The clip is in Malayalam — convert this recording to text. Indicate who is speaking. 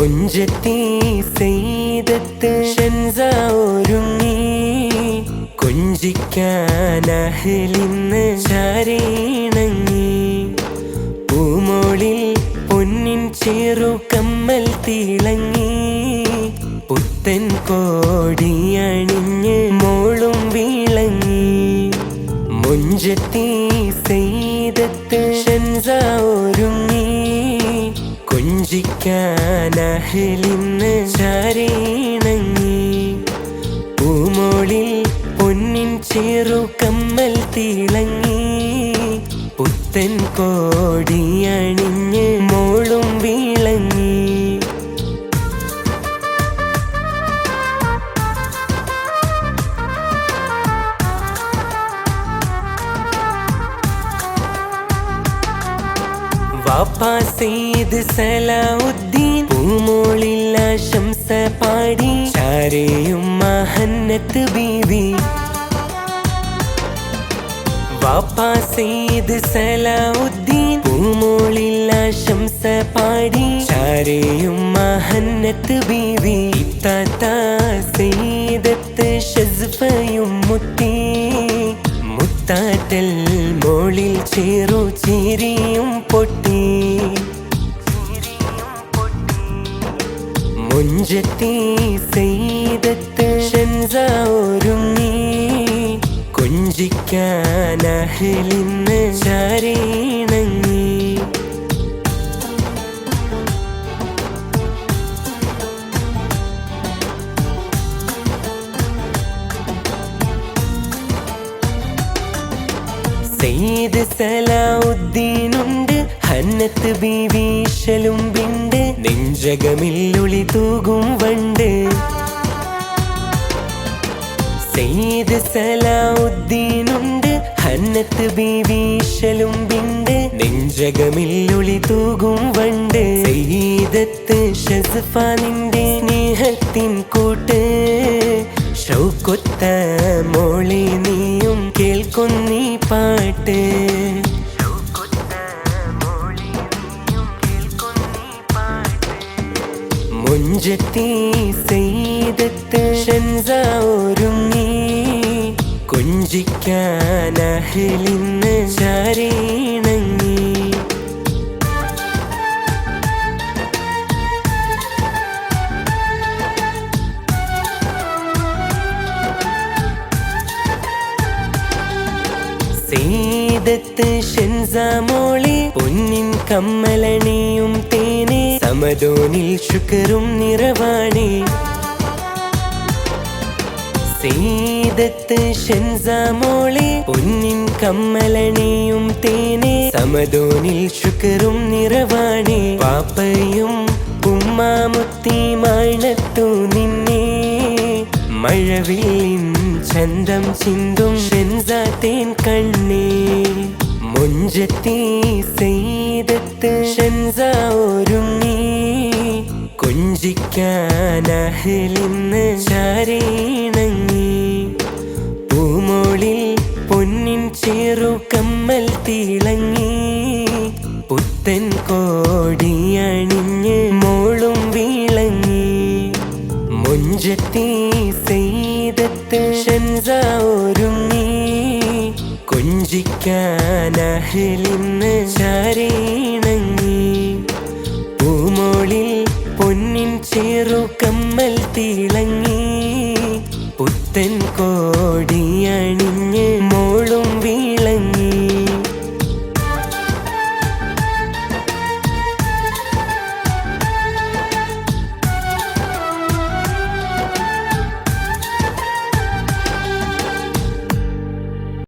Speaker 1: മുഞ്ചത്തി സെയ്തത്ത് ഷൻസ ഒരുങ്ങി കൊഞ്ചിക്കാൻ അഹ്ലിന്ന് ചാരീണങ്ങി പൂമോളിൽ പൊന്നിൻ ചേറു കമ്മൽ തിളങ്ങി പുത്തൻ കോടിയണിഞ്ഞ് മോളും വിളങ്ങി മുഞ്ചത്തി സെയ്തത്ത് ഷൻസ ഒരുങ്ങി കൊഞ്ചിക്കാൻ അഹ്ലിന്ന് ചാരീണങ്ങി പൂമോളിൽ പൊന്നിൻ ചേറു കമ്മൽ തിളങ്ങി പുത്തൻ കോടിയണിഞ്ഞ് മോളും വിളങ്ങി വാപ്പാ സെയ്ദ് സലാഉദ്ദീൻ പൂമോളിൽ ആശംസ പാടി ചാരയും ഹന്നത്ത് ബീവി വാപ്പാ സെയ്ദ് സലാഉദ്ദീൻ പൂമോളിൽ ആശംസ പാടി ചാരയും ഹന്നത്ത് ബീവി ഇത്താത്ത സെയ്ദത്ത് ഷസ്ഫയും മുത്തി മുത്താറ്റൽ മോളിൽ ചേറു ചിരിയും പൊട്ടി മുഞ്ചത്തി സെയ്തത്ത് ഷൻസ ഒരുങ്ങി കൊഞ്ചിക്കാൻ അഹ്ലിന്ന് ചാരീണങ്ങി സെയ്ദ് സലാഉദ്ദീനുണ്ട് ഹന്നത്ത് ബീവി ശലുംബിണ്ട് നെഞ്ചകമില്ലുളി തൂകും വണ്ട് സെയ്ദ് സലാഉദ്ദീനുണ്ട് ഹന്നത്ത് ബീവി ശലുംബിണ്ട് നെഞ്ചകമില്ലുളി തൂകും വണ്ട് സെയ്ദത്ത് ഷസ്ഫ നിന്റെ സ്നേഹത്തിൻ കൂട്ട് ഷൗക്കൊത്ത മോളെ നീയും കേൾക്കുന്നീ പാട്ട് മുഞ്ചത്തി സെയ്ദത്ത് ഷൻസ ഒരുങ്ങി കൊഞ്ചിക്കാൻ അഹ്ലിന്ന് ചാരീണങ്ങി സെയ്ദത്ത് ഷൻസ മോളെ പൊന്നിൻ കമ്മലണിയും തേനെ സമദോനിൽ ശുക്റും നിറവാണേ സെയ്ദത്ത് ഷൻസ മോളെ പൊന്നിൻ കമ്മലണിയും തേനെ സമദോനിൽ ശുക്റും നിറവാണേ പാപ്പയും ഉമ്മാമുത്തി മണത്തു നിന്നെ മഴവില്ലിൻ ചന്തം ചിന്തും ഷൻസ തേൻ കണ്ണേ മുഞ്ചത്തി സെയ്ദത്ത് ഷൻസ ഒരുങ്ങി കൊഞ്ചിക്കാൻ അഹ്ലിന്ന് ചാരീണങ്ങി പൂമോളിൽ പൊന്നിൻ ചേറു കമ്മൽ തിളങ്ങി പുത്തൻ കോടിയണിഞ്ഞ് മോളും വിളങ്ങി മുഞ്ചത്തി സെയ്ദത്ത് ഷൻസ ഒരുങ്ങി കൊഞ്ചിക്കാൻ അഹ്ലിന്ന് ചാരീണങ്ങി പൂമോളിൽ പൊന്നിൻ ചേറു കമ്മൽ തിളങ്ങി പുത്തൻ കോടിയണിഞ്ഞ്